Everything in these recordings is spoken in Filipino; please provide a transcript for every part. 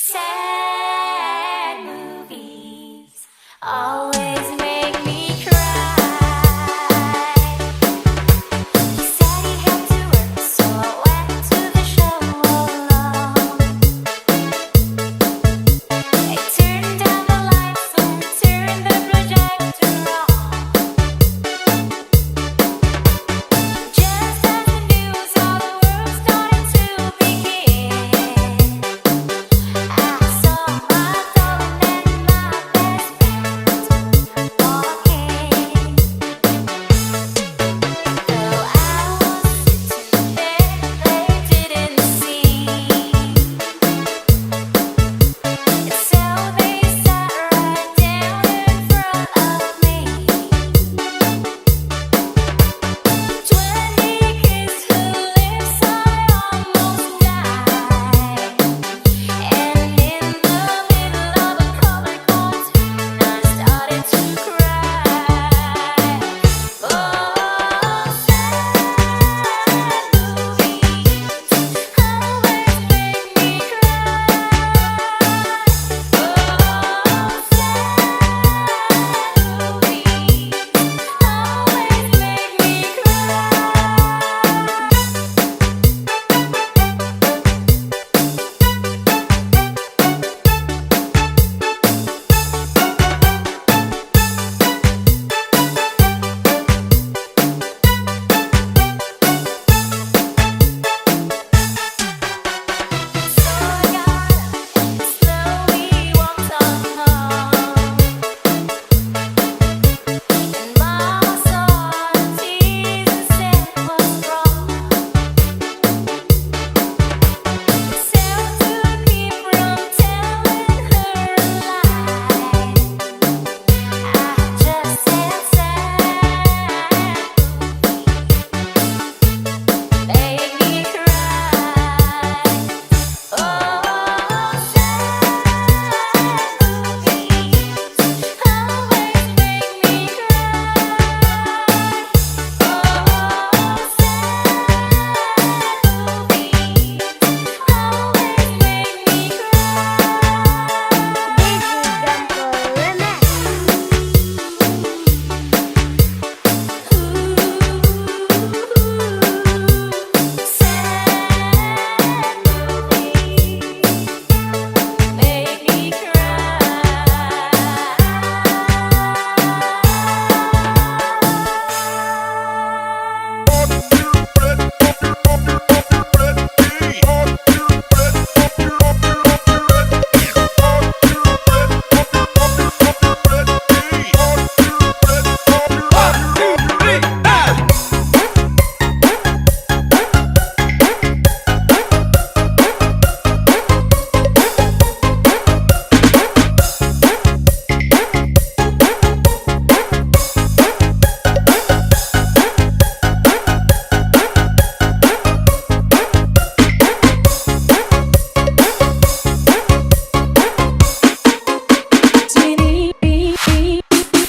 Sad movies always make me cry. He said he had to work, so I went to the show alone. I turned down the lights and turned the projector on. Just as the news of the world started to begin, I saw my darling and my best friend walking. Though I was sitting there, they didn't see. And so they sat right down in front of me. 20 kissed her lips, I almost died. And in the middle of a color cartoon, I started to cry. Oh, sad movies always make me cry.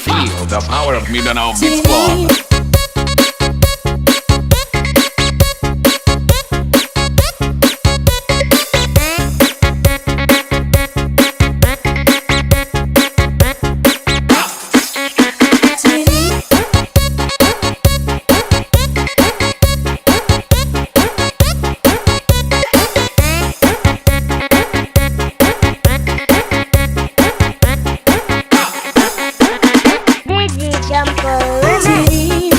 Feel the power of Mindanao Beats Club. Digi Jumper Remix.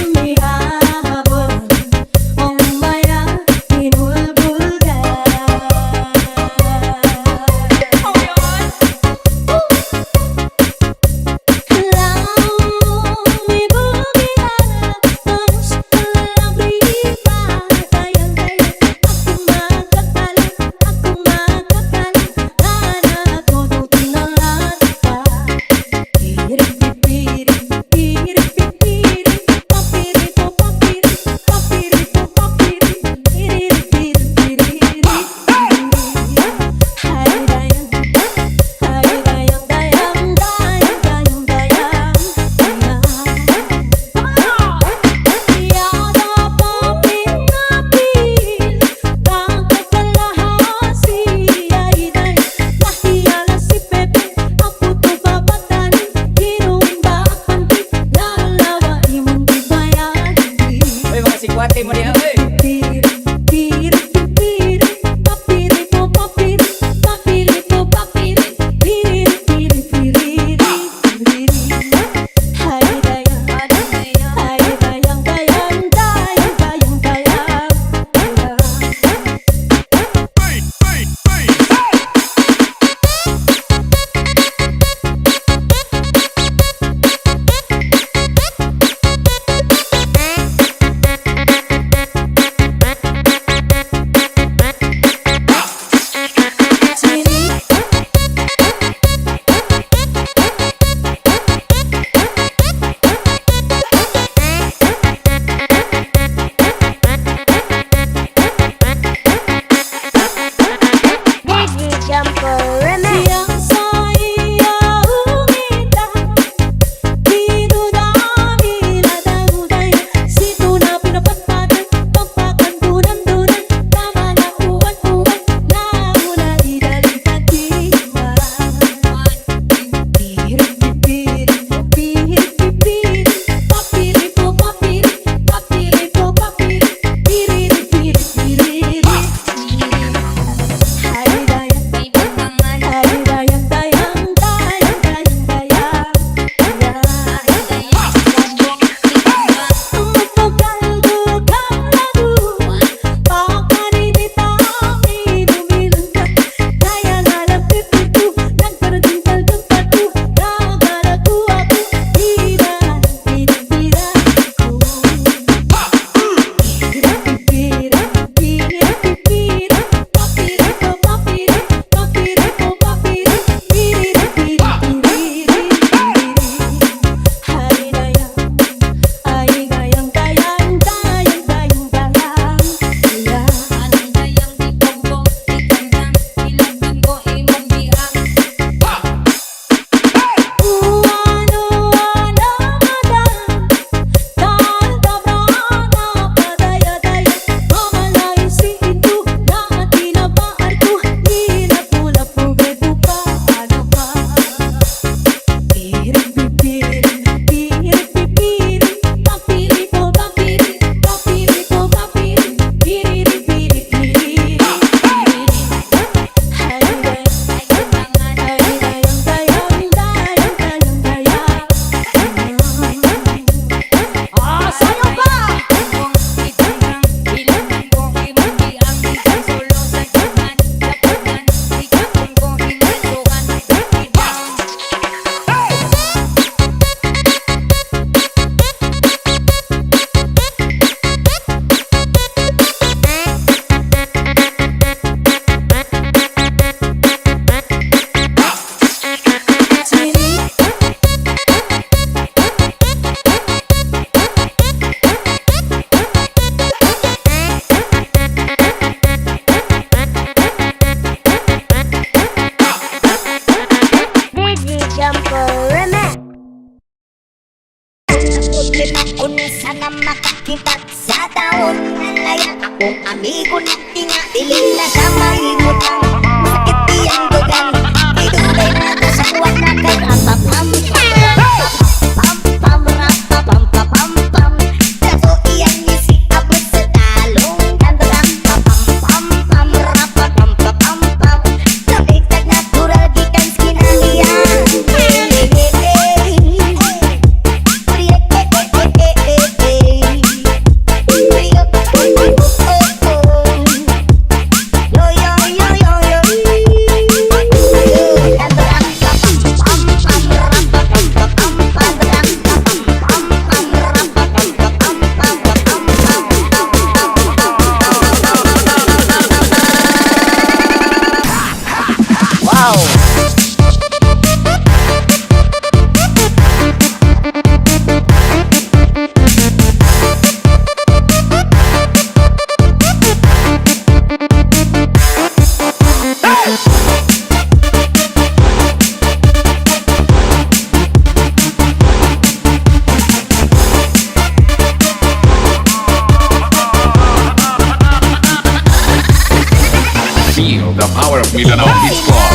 na makakita sa taon na laya. Akong amigo na tinga, dilim na sa mahimot lang. Sakit iyang dugan, idugay na to sa kuwan na kay rapapam. Pam pam rapapam papam pam. Dato iyang ngisi abot sa talong kanto lang. Pam pam rapapam papam pam. Lamigtag natural gikan skinaniya. Feel the power of Mindanao Beach Club.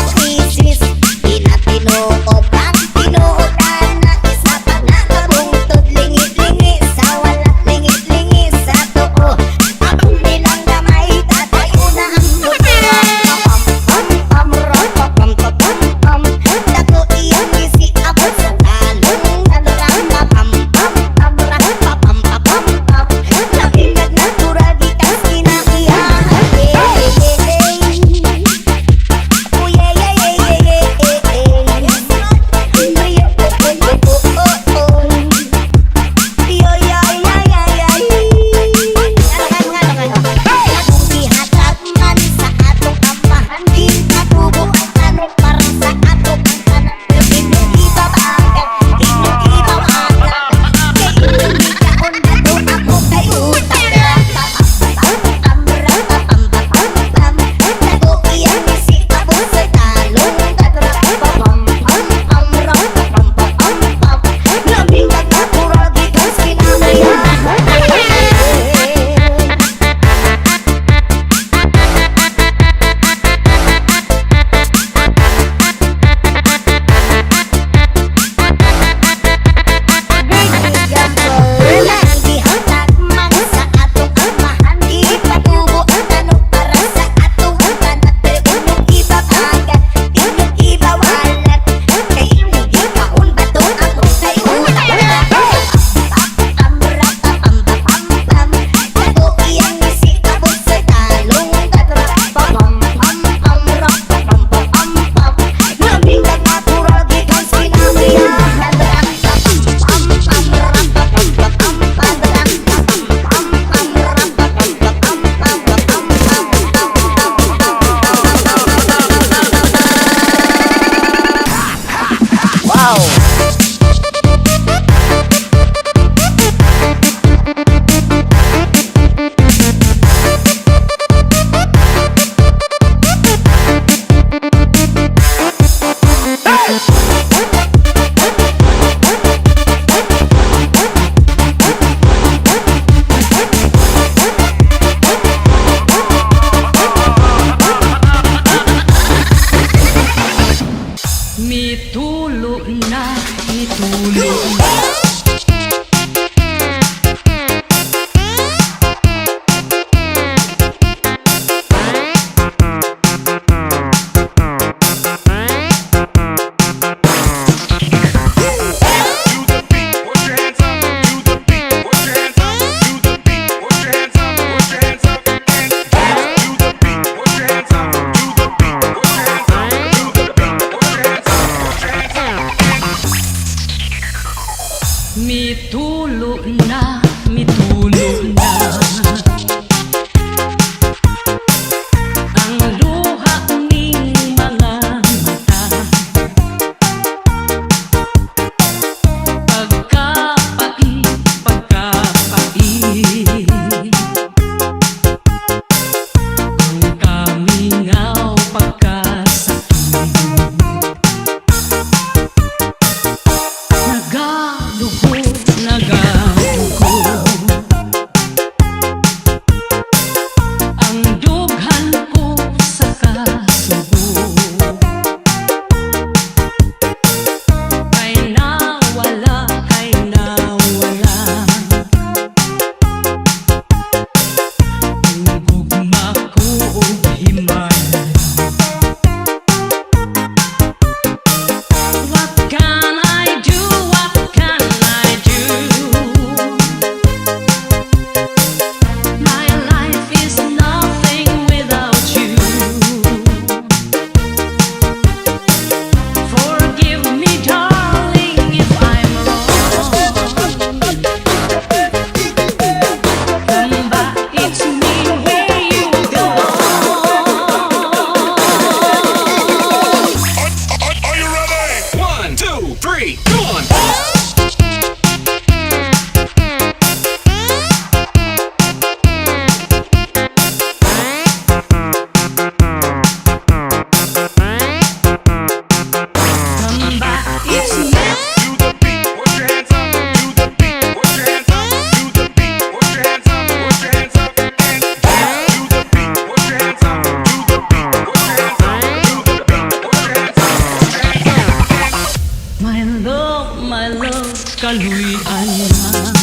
kaluyan na.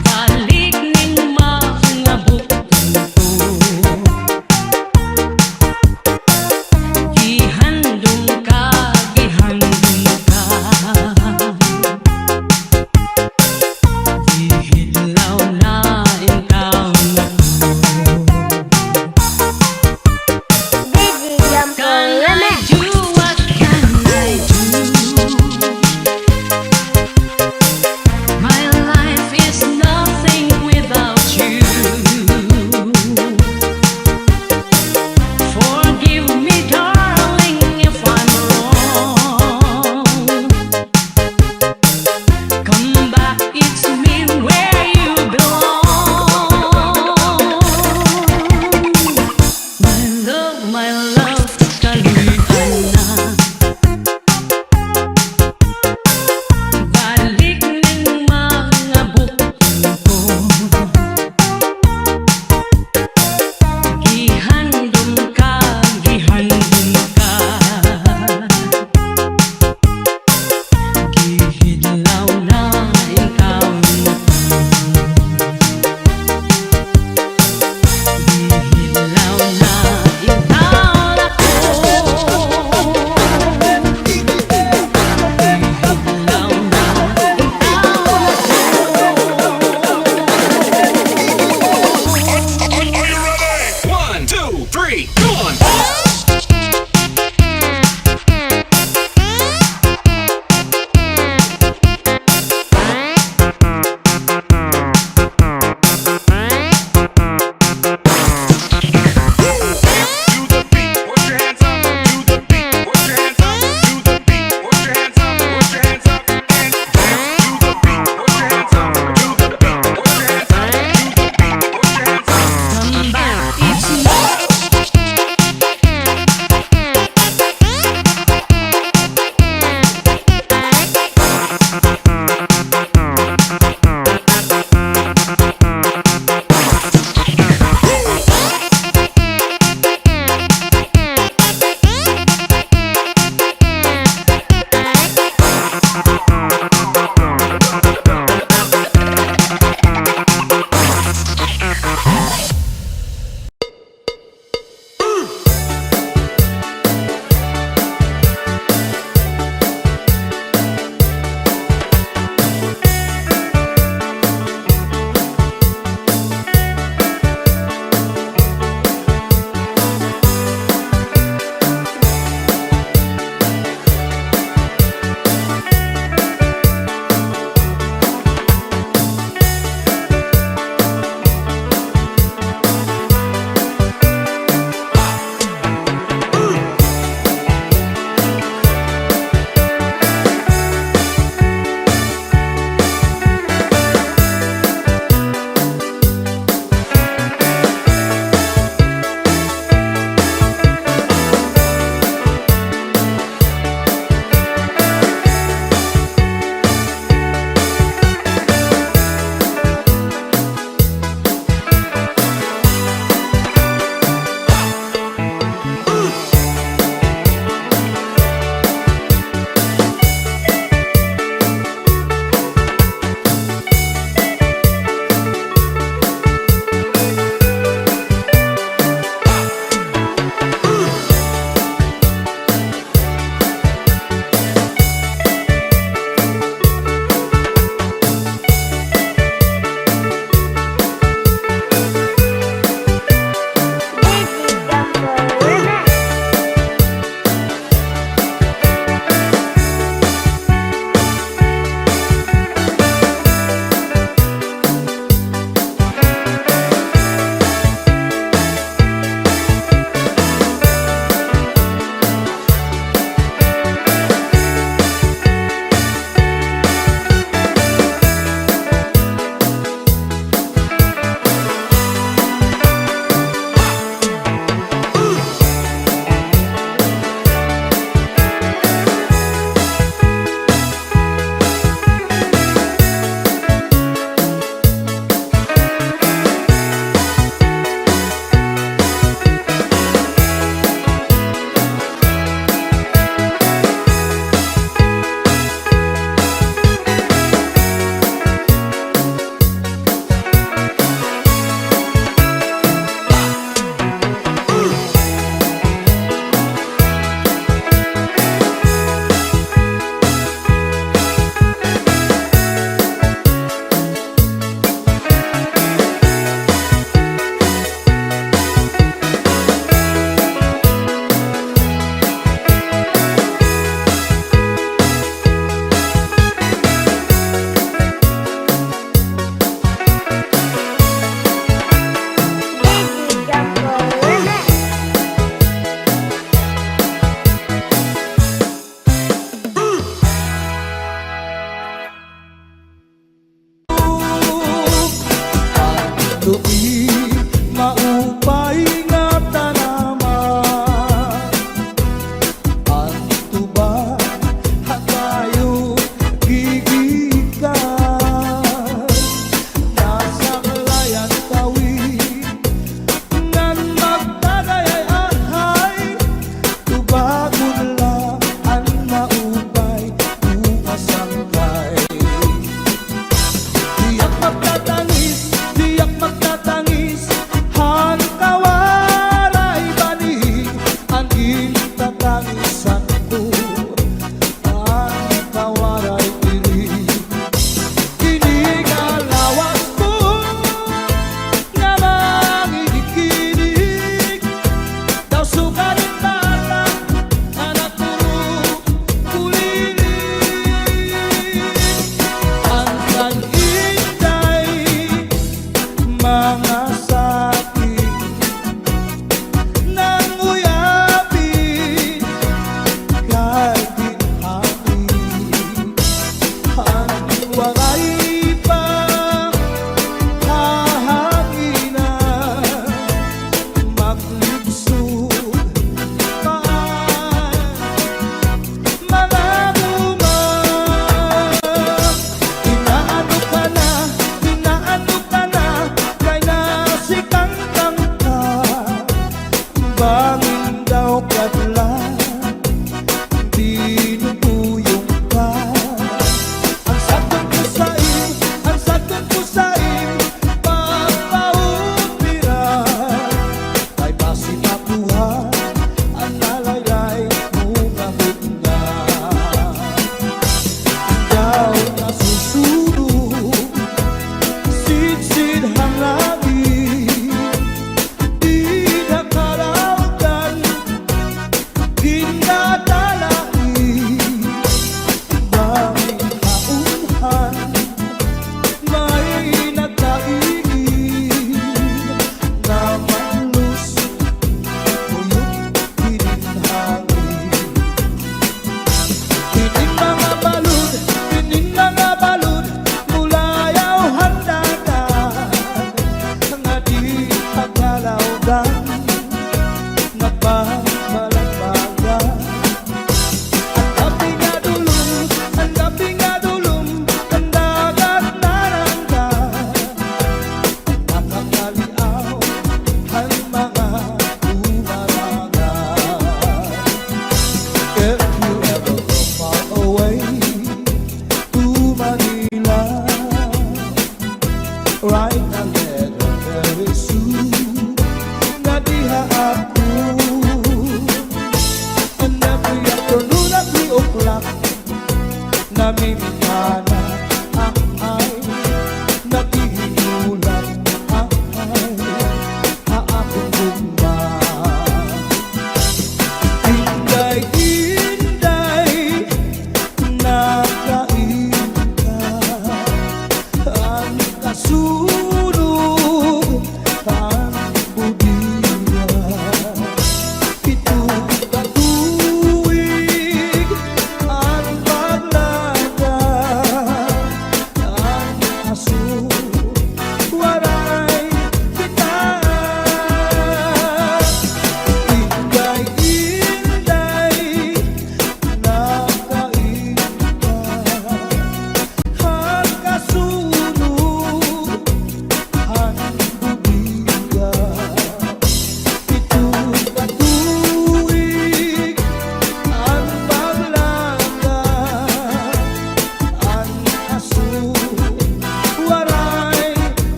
Balik ning mga bukton ko, gihandong ka, gihandong ka. Gihidlaw na ikaw na ko. Bigyan Can I do what can I do?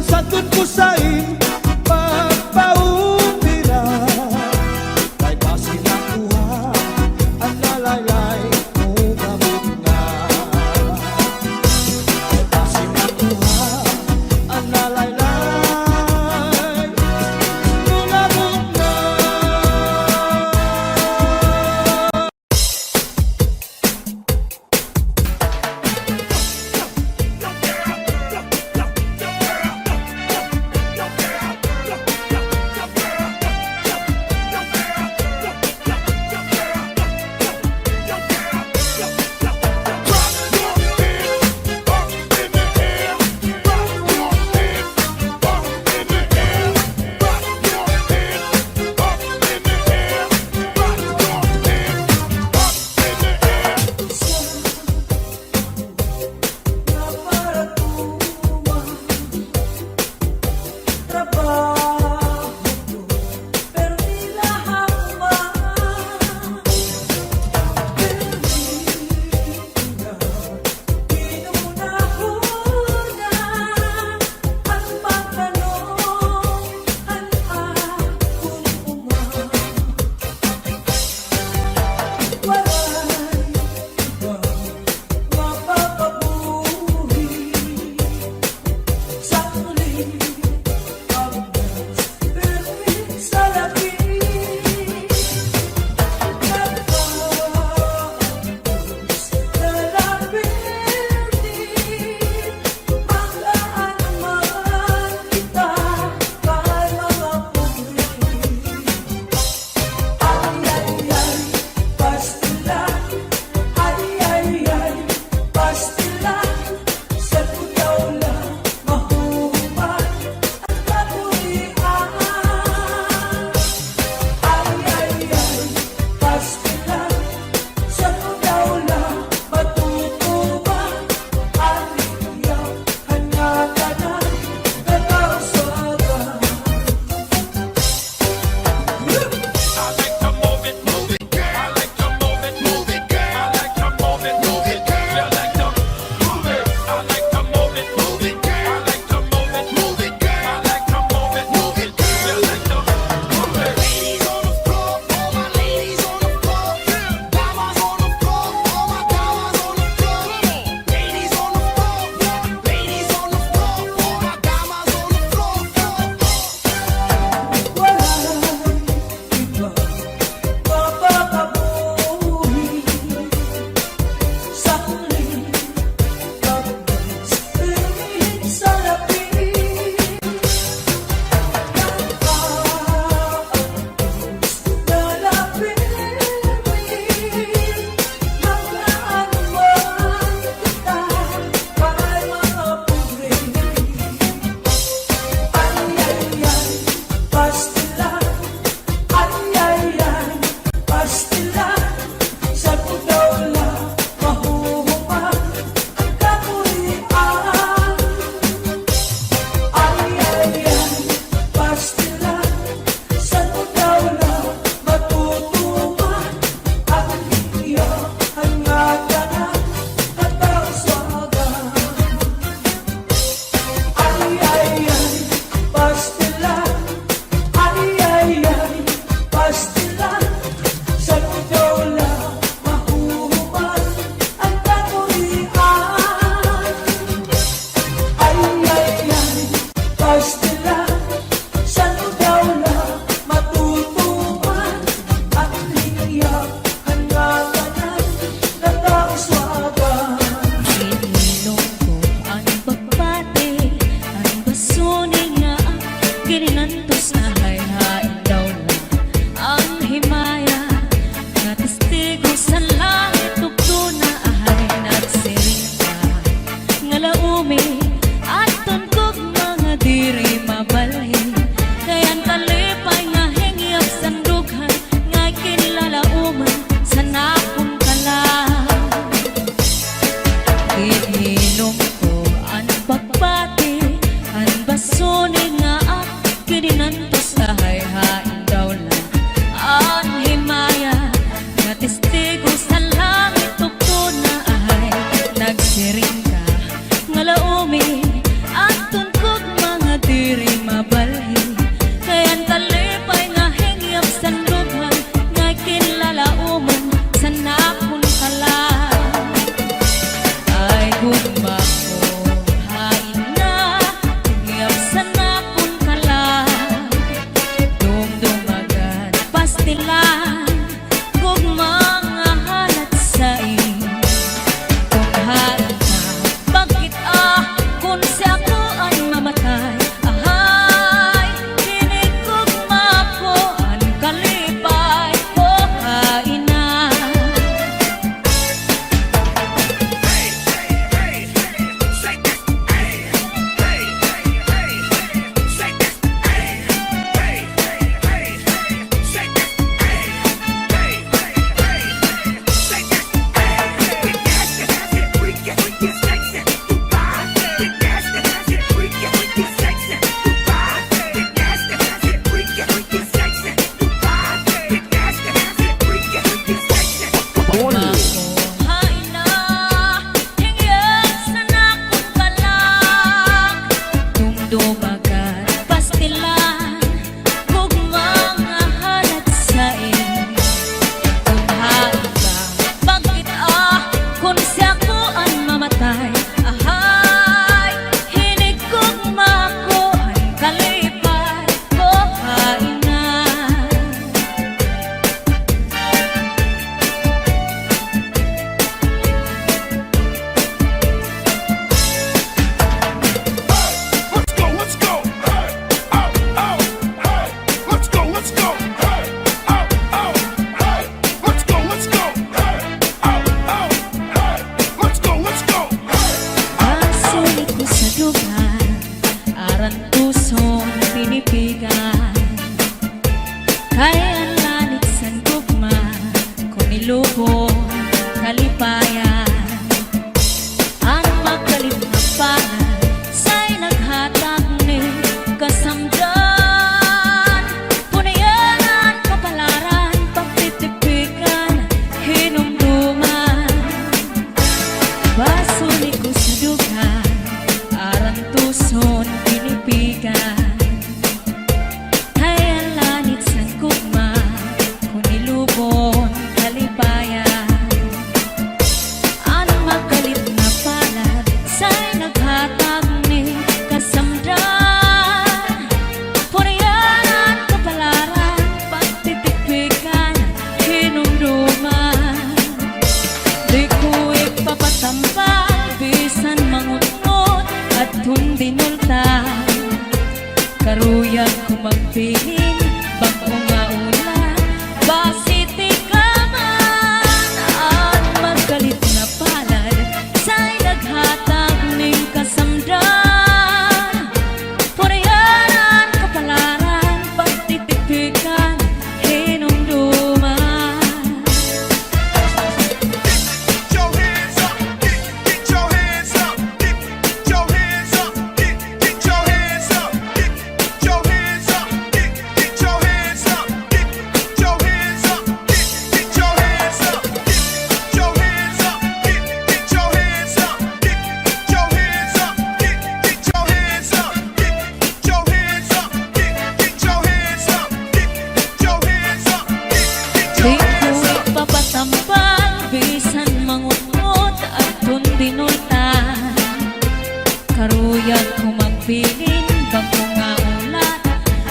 Satud ko sa pagpaupira kay basin nakuha ang nalaylay mo gamot nga. Kay basin nakuha ang nalaylay mo gamot nga. pinipigan. Kaya ang langit san gugma kung ilubong kalipayan. Ang magkalit na pangan sa'y naghatag ni kasamdan. Punayanan, kapalaran, pagtitipikan, hinumduman. Basuni ko sa dugan, aran tuson pinipigan. Kaya ang langit san gugma kung ilubong kalipayan. Ang magalit na palad sa'y naghatag ni kasamdan. Punayanan, kapalaran, pagtitipikan, hinumduman. Di ko ipapatampal, bisan mangunot at hundinulta. Karuyag ko magpiling, bako nga ulan, basiti ka man. At magalit na palad sa'y naghatag ning kasamdan. Punayanan, kapalaran, pagtitipikan, hinumduman. Get your hands up, get your hands up, get your hands up, get your hands up, get your hands up, get your hands up, get your hands up, get your hands up, get your hands up, get your hands up, get your hands up, get your hands up, get your hands up, get your hands up, get your hands up, Di ko ipapatampal, bisan mangunot at hundinultan. Karuyag ko magpiling, bako nga ulan,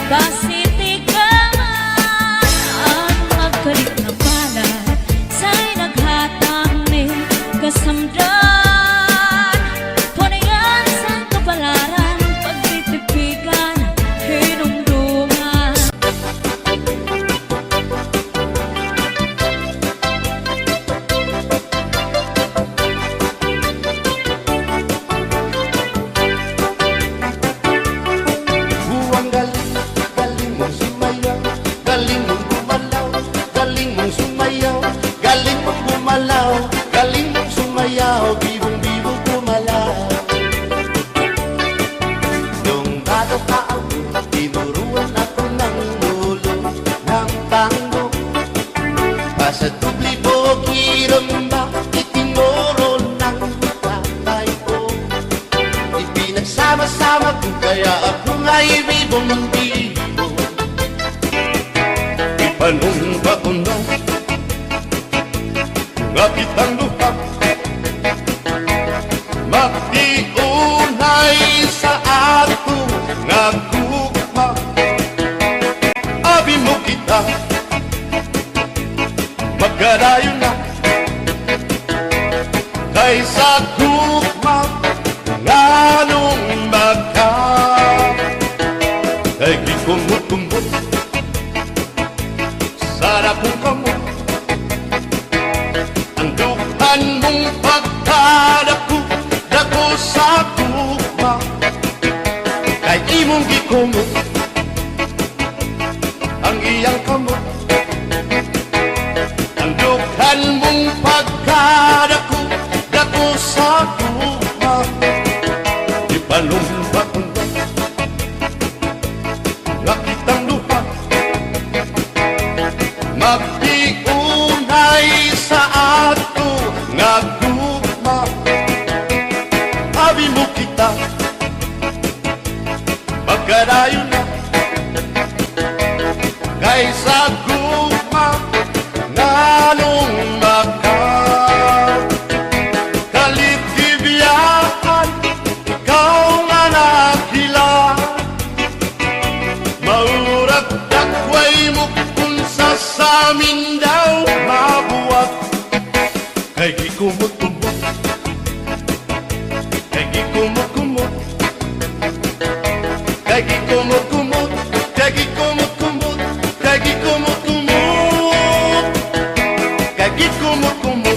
basiti ka man. Ang magkalit na palad sa'y naghatag ni kasamdan. Punayan sa kapalaran, pagtitipikan, hinumduman. Buwang galing, galing mong sumayaw, galing mong gumalaw, galing mong sumayaw, galing mong gumalaw, galing mong sumayaw, bibong-bibo gumalaw. Nung bago pa ako, tinuruan ako ng lolo ng tango. Basta tubli po kiramba, itinuro ng tatay ko. Ipinagsama-sama ko kaya ako nga'y bibong-bibo. Ipanumba ko na nga kitang luha, magtiunay sa ato nga gugma. Abi mo kita, magkadayo na kaysa gugma nganong magka. Kay gikumot-kumot sarap kong kamot, ang dukan mong pagkadako dako sa gugma. Kay imong gikumot ang iyang kamot, ang dukan mong pagkadako dako sa gugma. Ipalumba ko na nga kitang luha, magtiunay sa ato nga gugma. Abi mo kita, magkadayo na kaysa gugma nganong magka. Kaligibiyaan, ikaw nga nakila, maurag dakway mo kung sa amin daw mabuwag. Kay gikumot-kumot, kay gikumot-kumot, kay gikumot-kumot, kay gikumot-kumot, kay gikumot-kumot, kay gikumot-kumot.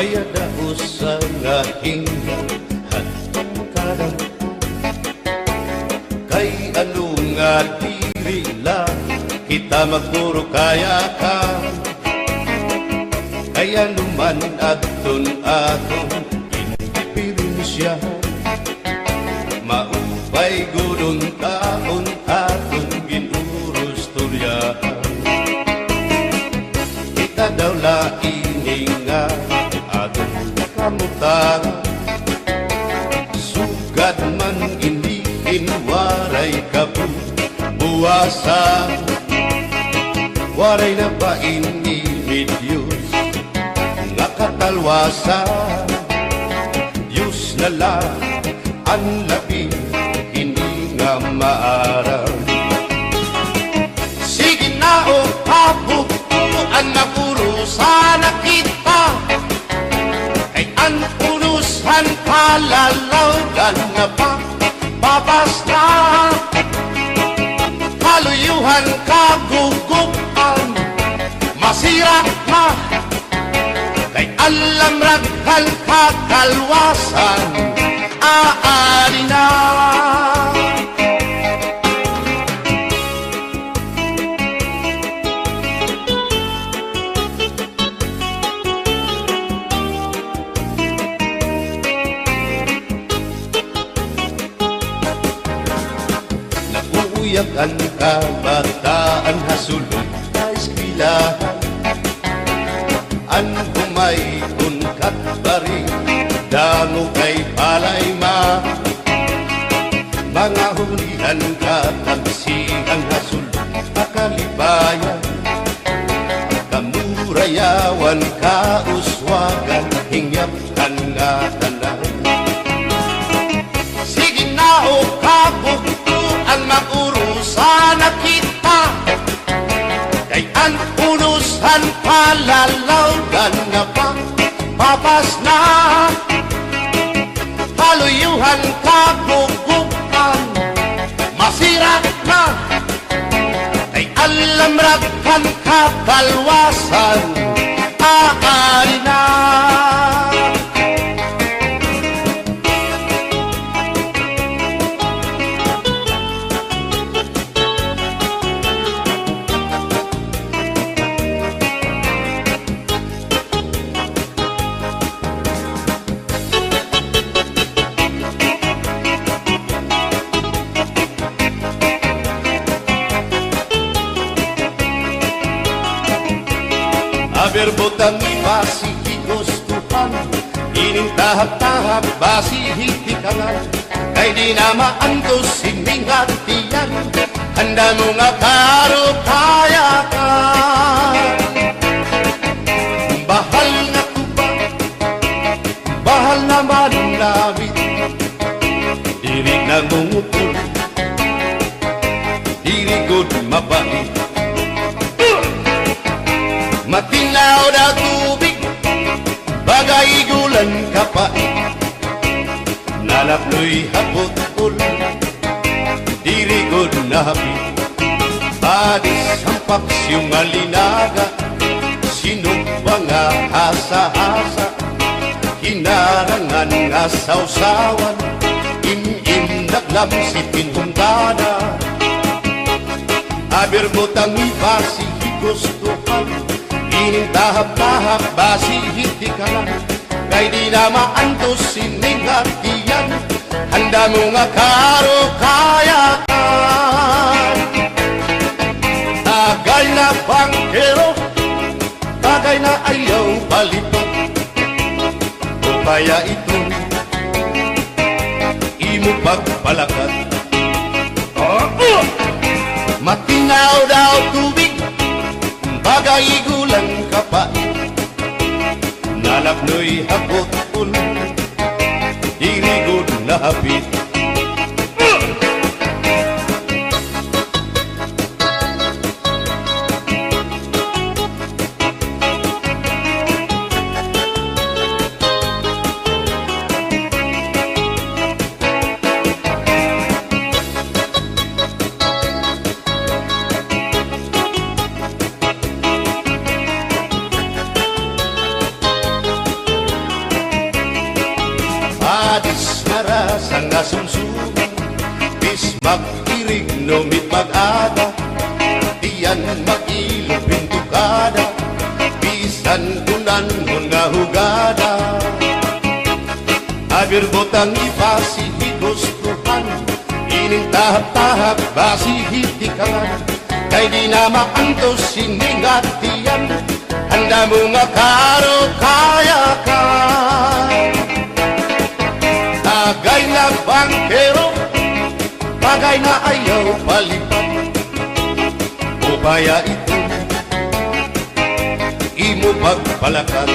Maya daos sa nga inghan kada kay ano nga diri lang kita magpuro kaya ka kaya naman aton pipirin siya maupay gudon taon aton ginurus tulyahan kita daw laing nga aton kamutan sugad man iniin waray kabuwasan waray na ba inimid Diyos nga katalwasan Diyos na lang ang labing hindi nga maaraw sige na o pabukuan na puro sana kita kay ang unusan palalawgan na pa babasta kaluyuhan kagugupan masira na kay alam raghal kakalwasan aari na nakuuyak ang kabataan hasulong sa eskwelahan an humay unkat bari dango kay palay mga hulihan katagsihan hasulong akalibayan kamurayawan kauswagan hingyapkan nga tanan sige na o kabugtuan magurusan na kita kay ang unusan palalawgan nga pa papas na haluyuhan kagugupan masira na kay alam raghal kakalwasan aari na berbotang basi gustuhan ining tahap-tahap basi hitikangan kay di na maantos sining hatiyan handa mo nga karo kaya ka bahal na tuba bahal naman labit diri na ngungutol diri good mabait matinaw na tubig bagay gulan kapait nalaploy hapot-ul dirigod na hapit padis ang paksyong alinaga sinumba nga hasa-hasa hinarangan nga sausawan im-im naglamsipin hundada aber botang ibasi higustuhan ining tahap-tahap basi hitikalan kay di na maantos sining hatiyan handa mo nga karo kayakan tagay na bangkero tagay na ayaw palito o kaya ito imo pagpalakat matinaw daw tubig bagay gulang kapait nalapnoy hapot-ul dirigod na hapit rigno mit mag-ada, diyan mag-ilog pintukada, bisan kunanhon nga hugada. Abir botang ipasi higustuhan, ining tahap-tahap basi hitikangan, kay di na maantos siningatiyan, handa mo nga karo kaya ka. Tagay na bangkero, bagay na ayaw palipat, upaya ito imo pagpalakat,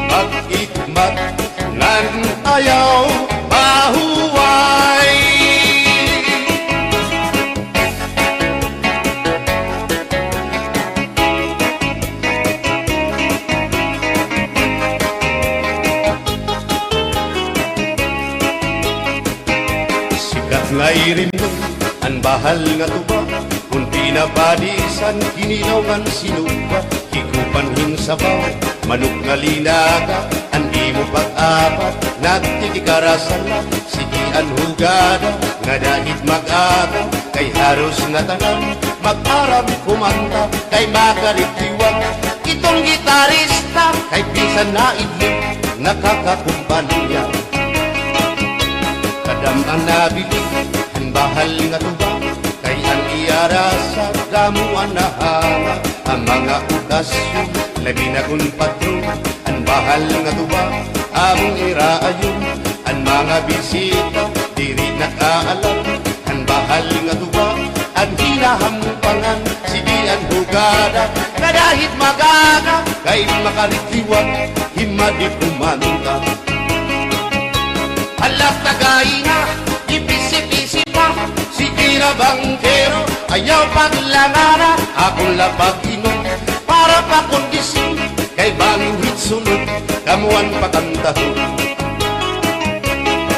pag-ikmat nan ayaw mahuway. Sikat nga irin mo ang bahal nga tuba, kung pinabadisan kinilaw nga sinuba, hikupanhin sabaw manok nga linaga, andi mo pag-apat nagtitikarasan lang, sige ang hugada nga dahit mag-aga, kay haros nga tanan mag-aram kumanta, kay makaritiwan itong gitarista, kay bisan na idlip nakakakumpanya. Kadam ang nabili ang bahal nga tuba, kay ang iarasa damuan na hama, ang mga okasyon labi na kung patron, ang bahal nga tuba among iraayon, ang mga bisita diri nakaalam, ang bahal nga tuba ang hinahampangan, sige ang hugada nga dahit magaga, kay makaritiwan himadi kumanta. Alat tagay na, ipisi-pisi pa, sige na bangkero, ayaw paglangana, akong lapag-inom, para pa kondisyon, kay bangin hitsunod, kamuan pakantahon.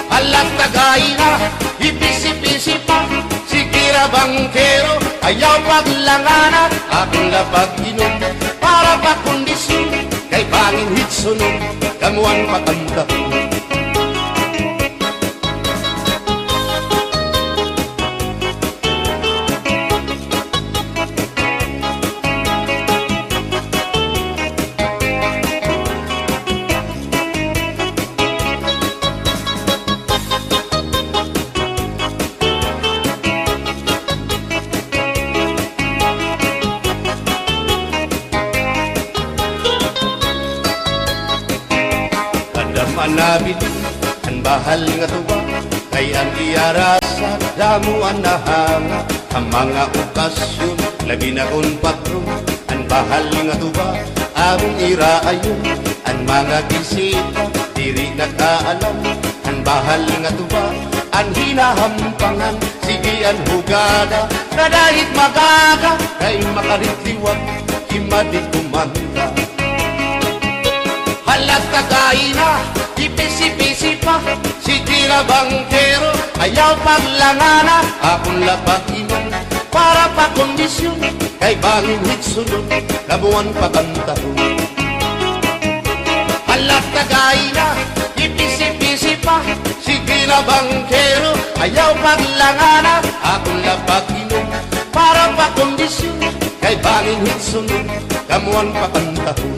Alat tagay na, ipisi-pisi pa, sige na bangkero, ayaw paglangana, akong lapag-inom, para pa kondisyon, kay bangin hitsunod, kamuan pakantahon. Manabit ang bahal nga tuba, kay ang iarasa damuan na hanga, ang mga okasyon labi na kung patron, ang bahal nga tuba among iraayon, ang mga bisita diri nakaalam, ang bahal nga tuba ang hinahampangan, sige ang hugada na dahit magaga, kay makaritiwan himadi kumanta. Halat tagay na, ipisi-pisi pa, sige na bangkero, ayaw paglangana, akong lapag-inom, para pa kondisyon, kay bangin hitsunod, kabuan pakantahon. Halat tagay na, ipisi-pisi pa, sige na bangkero, ayaw paglangana, akong lapag-inom, para pa kondisyon, kay bangin hitsunod, kamuan pakantahon.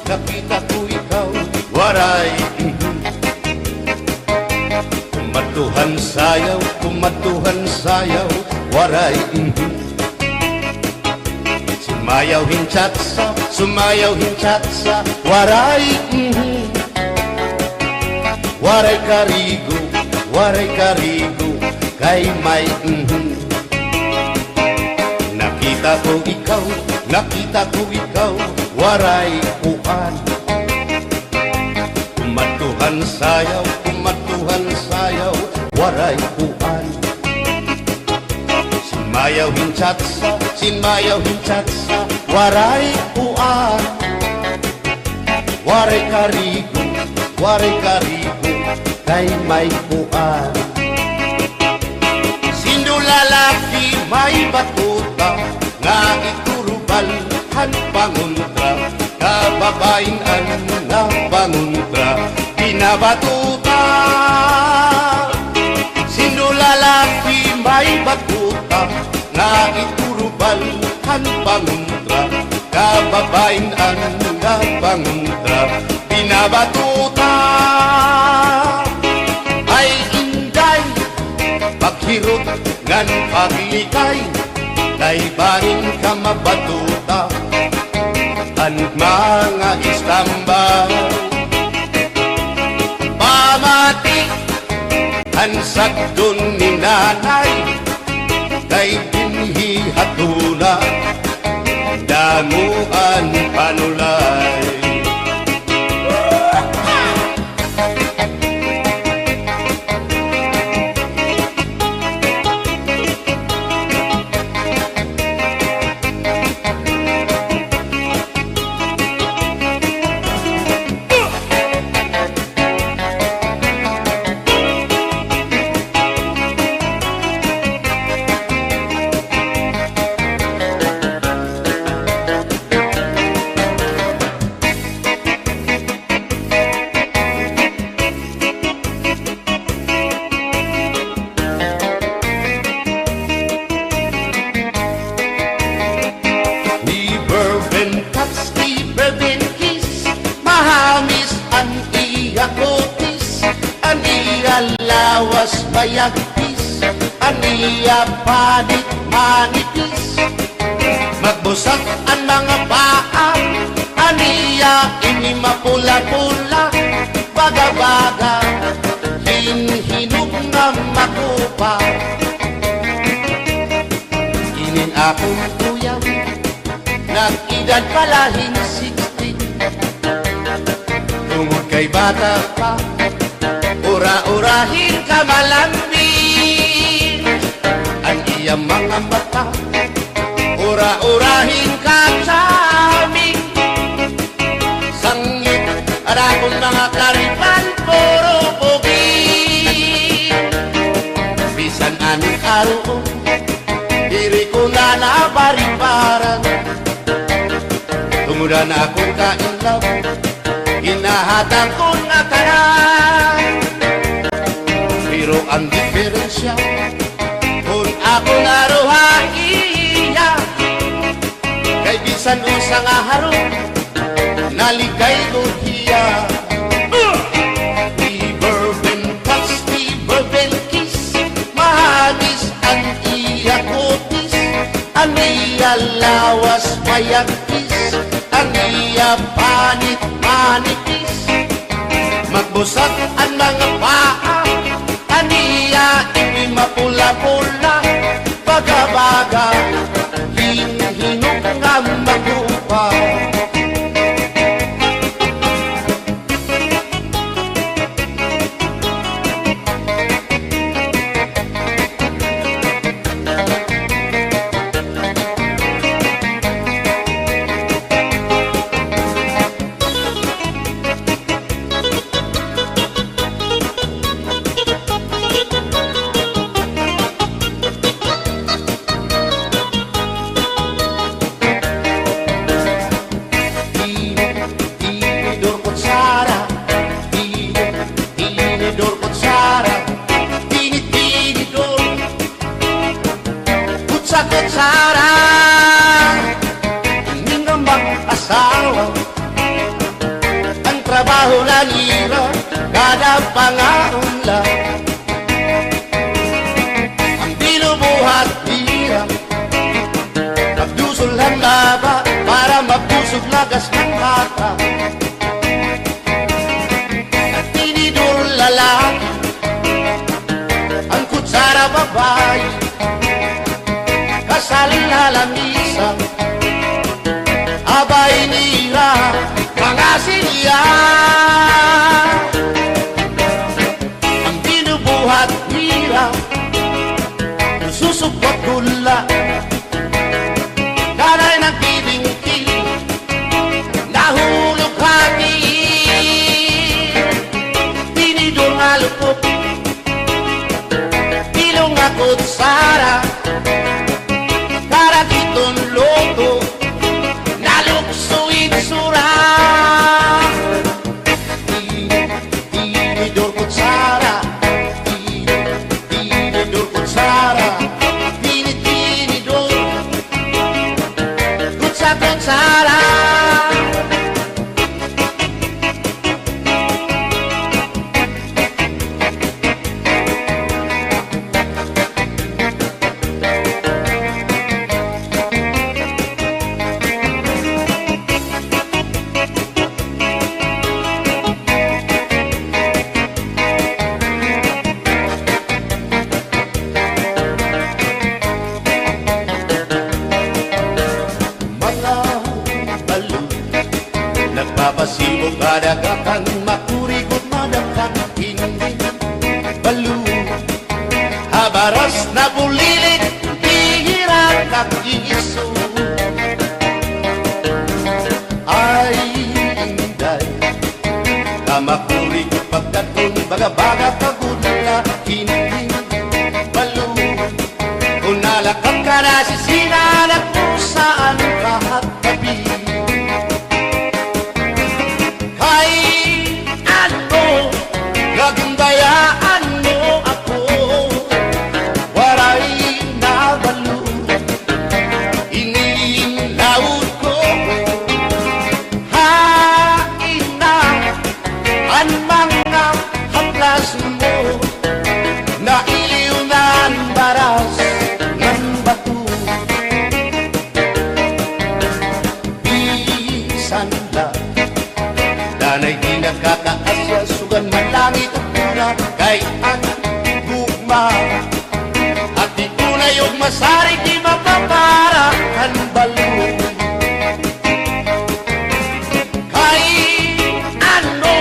Nakita ko ikaw, waray. Kumatuhan sayaw, waray. Sumayaw hinchatsa, waray. Waray karigo, kay may. Nakita ko ikaw, waray uan. Kumatuhan sayaw, waray uan. Mayaw hinchatsa, sin mayaw hinchatsa, waray uan. Waray karigo, kay may uan. Sino lalaki may batuta, nga iturubalhan panguntra, kababayan na panguntra, pinabatuta. Sino lalaki may batuta, nga iturubalhan panguntra, kababayan na panguntra, pinabatuta. Ay inday, paghirot ngan paglikay, kay banin ka mabatuta, ang mga istambay. Pamati, ang sakdon ni nanay, kay dinhi hatuna, damuan panulay. Lawas mayagpis, aniya panit manipis, magbusag ang mga paa, aniya ini mapula-pula, baga-baga, hinhinog na makupa. Inin akong kuyaw, nag-edad palahing 16, tungod kay bata pa, ura-urahin ka malambing, ang iyang mga mata, ura-urahin ka saming, sangit at akong mga karipan, puro pugi. Bisan anong araw, diri ko na nabaribaran, tumudan akong kainlaw, hinahatang ko na tanan. Pero ang diferensya, kung ako naruhaiya, kay bisan usang aharong, naligay ko hiya. Di bourbon touch, di bourbon kiss, mahagis ang iya kutis, ang iya lawas mayagpis, ang iya panit manipis, magbusag ang mga paa, aniya ini mapula-pula, baga-baga, hinhinog nga magupa. Kutsara, hindi nga mag-asawa, ang trabaho na nila, kada pangaunla, ang binubuhat nila, magdusol ang laba, para mabusog lagas ng bata. Ang tinidor lalaki, ang kutsara babae, kasaling halamisa, abay nila, mga silya. Ang binubuhat nila, susupot ko magula Nanay nagbibingkil Nahulog hati Tinidor nga lupot Ilong ako't sara Karakiton loto Naluksuin sura Tinidor ko't sara Tinidor ko't sara Tinidor ko't sara Nagpapasibog kadagatan, makurikot madagkan, hindi balo. Habaras na bulilit, bihirang kakiso. Ay, inday, kamakurikot pagkatun, baga-baga kagudla, hindi balo. Kung nalakang ka na sisinanak mo saan kahit gabi. Gagandayaan mo ako Waray na balo Inilaud ko Hain na ang mga haplas mo Nailiw na ang baras ng bato Bisan lang Danay di nakakaasya Sugan man langit at pula Kay ang gugma At di ko na yung masarig Di mapapara ang balo Kay ano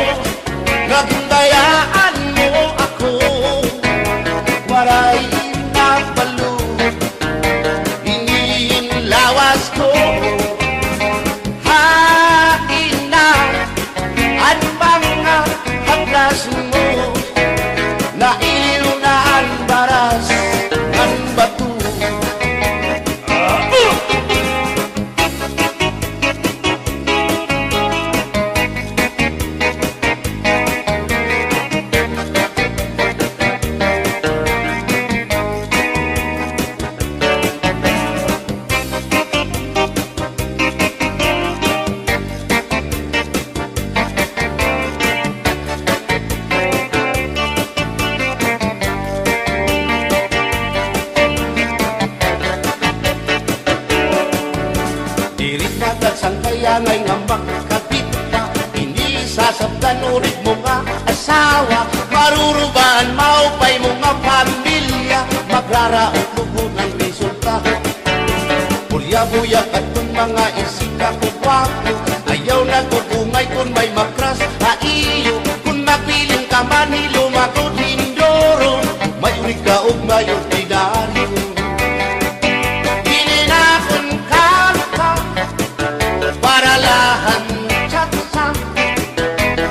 Nagundayaan mo ako Waray na balo Iniin lawas ko mo Nailiw na ang baras ng bato Sang kaya ngay nga makakapit ka Hindi sasabdan ulit mo nga asawa Marurubaan maupay mo nga pamilya Magraraot lubod ng resulta Bulya-buya at kung mga isika ko wapo Ayaw na kukungay kung may makras Aiyo kung mapiling ka man hilumagod hindoro May urig ka o may ordinaryo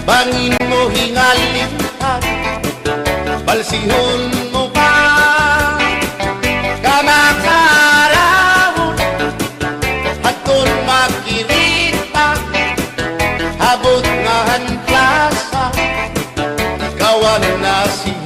Bangin mo hingalitan Balsihon mo pa Kamakarawon At kung makirita Habot nga ang plasa Kawan na siya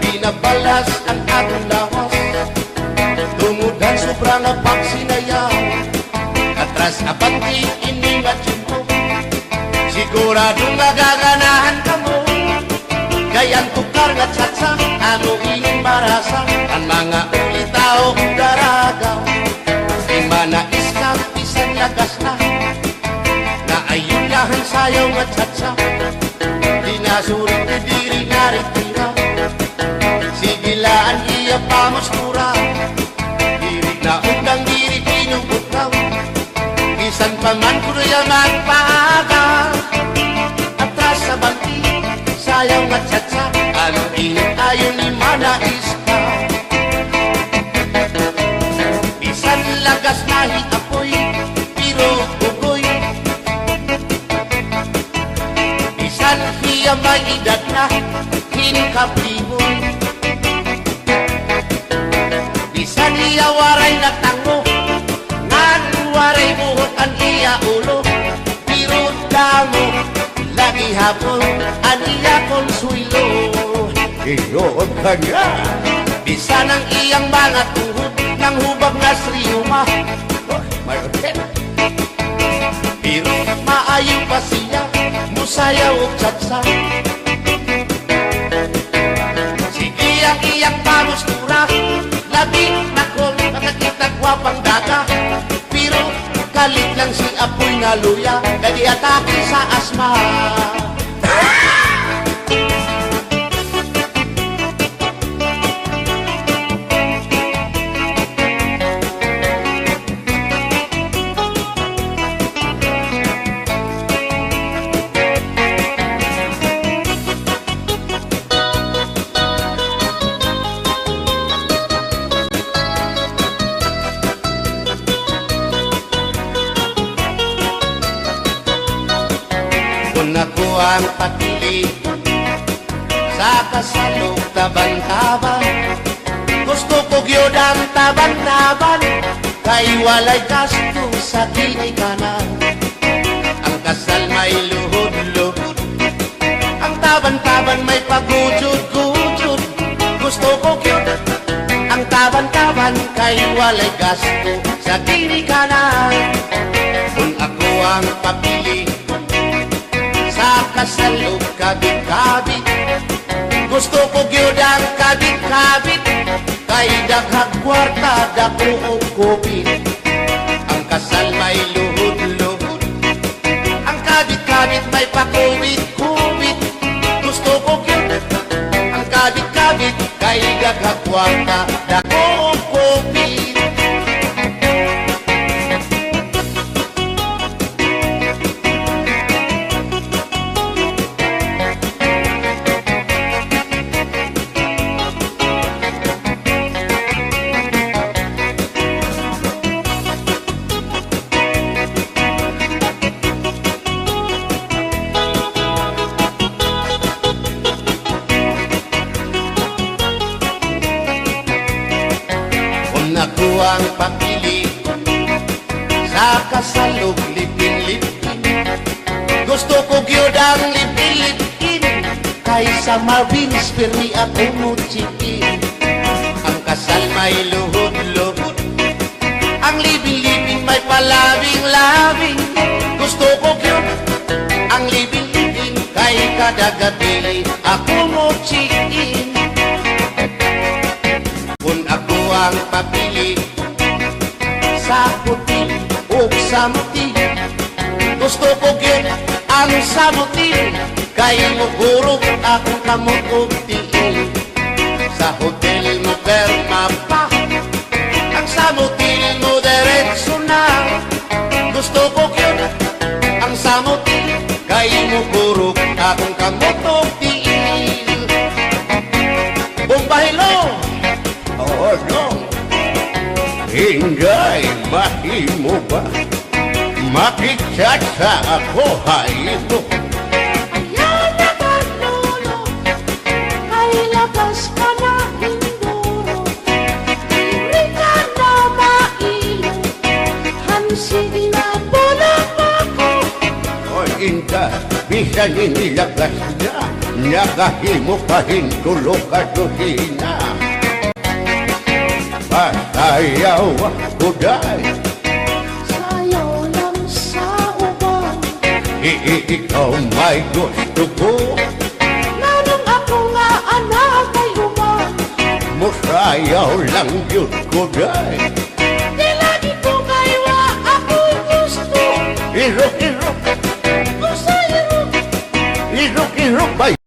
Binabalas ang atong lawas Tumudan sobrang pagsinaya Katras apanti ini nga tiyempo Siguro Siguradong magaganahan ka mo. Gayang tukar nga tsatsa, ano ining marasa, ang mga ulitao daragaw. Di manais kang isang lagas na, na ayunahan sayaw nga tsatsa. Di nasurit ni diri naritira, sigilaan iya pamuskura. Diri na undang diri pinubutaw, isan pa man kuya magpaaga. Atras sa bangki, sayaw nga tsatsa, ano init ayon ni manais ka. Bisan lagas nahi apoy, pero ugoy. Bisan hiya may edad na, hinkapriboy. Bisan hiya waray na tango, ngan waray buhok ang iya ulo. Pero damo, lagi hapon, ang iya konsuelo. Iyon ka nga. Bisan ang iyang mga tuhod, ng hubag na sriyuma. May hotel. Pero maayo pa siya, musayaw o tsatsa. Sige ang iyang pamustura, labi na kong nakakita gwapang daga. Pero kalit lang si apoy na luya, kadi atake sa asma. Kung ako ang patili sa kasalog taban-taban, gusto ko gyud ang taban-taban, kay walay gasto sa kini kanan. Ang kasal may luhod-luhod, ang taban-taban may pagujud-gujud. Gusto ko gyud ang taban-taban, kay walay gasto sa kini kanan. Kung ako ang papili sa kasalog kabit-kabit, gusto ko gyud ang kabit-kabit, kay daghang kwarta dako og kupit. Ang kasal may luhod-luhod, ang kabit-kabit may pakubit-kubit. Gusto ko gyud ang kabit-kabit, kay daghang kwarta dako og kupit. Ako ang papili sa kasalog lipin-lipin, gusto ko gyud ang lipin-lipin, kaysa Marvin's Permi ako muchikin. Ang kasal may luhod-luhod, ang libin-libin may palabing-labing. Gusto ko gyud ang libin-libin, kay kada gabi ako muchikin. Kung ako ang papili sa puti o samuti, gusto ko gyud ang samuti, kay mugurog akong kamot og tiil. Sa hotel mo perma pa, ang samuti mo diretso na. Gusto ko gyud ang samuti, kay mugurog akong kamot og tiil. Bumbahilo! Oh no, Inday, mahimo ba? Makichat sa ako, haylo. Ayaw na kanolo, kay labas ka na hinduro. Diri ka na mailo, hansig na bulang ako. O Inday, bisan inilagas na, nakahimo ka hintulog ka tuhina. Pasayaw ako day, Sayaw lang sa uban, ikaw may gusto ko. Nanong ako nga anak ay human. Musayaw lang yun ko day. Di lagi ko kaywa ako'y gusto. Irok, irok, Kung sa iyo irok, irok ba